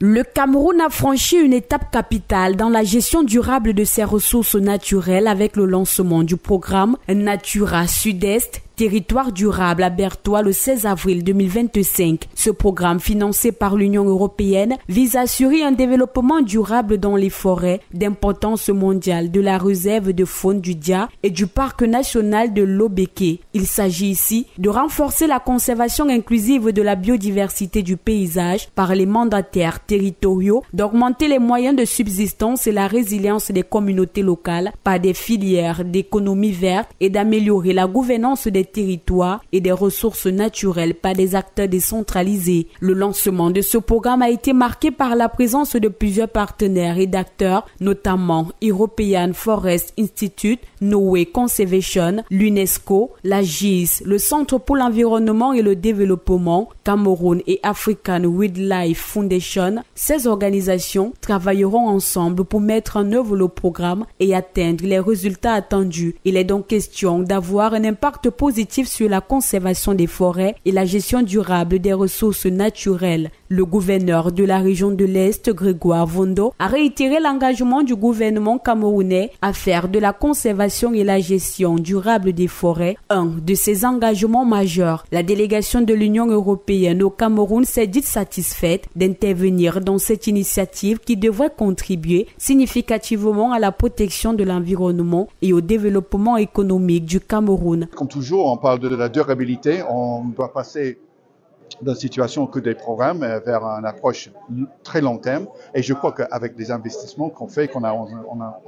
Le Cameroun a franchi une étape capitale dans la gestion durable de ses ressources naturelles avec le lancement du programme Natura Sud-Est, territoire durable à Bertoua le 16 avril 2025. Ce programme financé par l'Union européenne vise à assurer un développement durable dans les forêts d'importance mondiale de la réserve de faune du Dia et du parc national de l'Obéké. Il s'agit ici de renforcer la conservation inclusive de la biodiversité du paysage par les mandataires territoriaux, d'augmenter les moyens de subsistance et la résilience des communautés locales par des filières d'économie verte et d'améliorer la gouvernance des territoires et des ressources naturelles par des acteurs décentralisés. Le lancement de ce programme a été marqué par la présence de plusieurs partenaires et d'acteurs, notamment European Forest Institute, Norway Conservation, l'UNESCO, la GIS, le Centre pour l'environnement et le développement, Cameroun et African Wildlife Foundation. Ces organisations travailleront ensemble pour mettre en œuvre le programme et atteindre les résultats attendus. Il est donc question d'avoir un impact positif sur la conservation des forêts et la gestion durable des ressources naturelles. Le gouverneur de la région de l'Est, Grégoire Vondo, a réitéré l'engagement du gouvernement camerounais à faire de la conservation et la gestion durable des forêts un de ses engagements majeurs. La délégation de l'Union européenne au Cameroun s'est dite satisfaite d'intervenir dans cette initiative qui devrait contribuer significativement à la protection de l'environnement et au développement économique du Cameroun. Comme toujours, on parle de la durabilité. On doit passer d'une situation que des programmes vers une approche très long terme. Et je crois qu'avec les investissements qu'on fait, qu'on a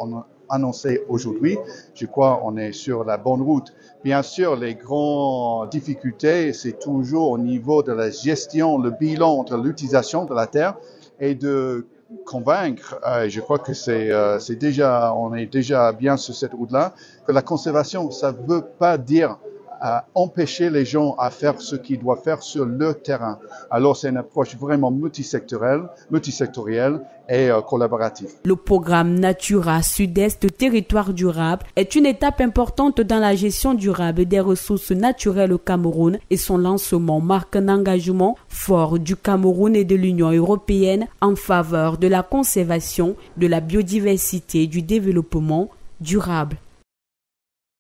annoncé aujourd'hui, je crois qu'on est sur la bonne route. Bien sûr, les grandes difficultés, c'est toujours au niveau de la gestion, le bilan entre l'utilisation de la terre et de convaincre, je crois que on est déjà bien sur cette route-là, que la conservation, ça ne veut pas dire empêcher les gens à faire ce qu'ils doivent faire sur leur terrain. Alors c'est une approche vraiment multisectorielle et collaborative. Le programme Natura Sud-Est, territoire durable, est une étape importante dans la gestion durable des ressources naturelles au Cameroun et son lancement marque un engagement fort du Cameroun et de l'Union européenne en faveur de la conservation de la biodiversité et du développement durable.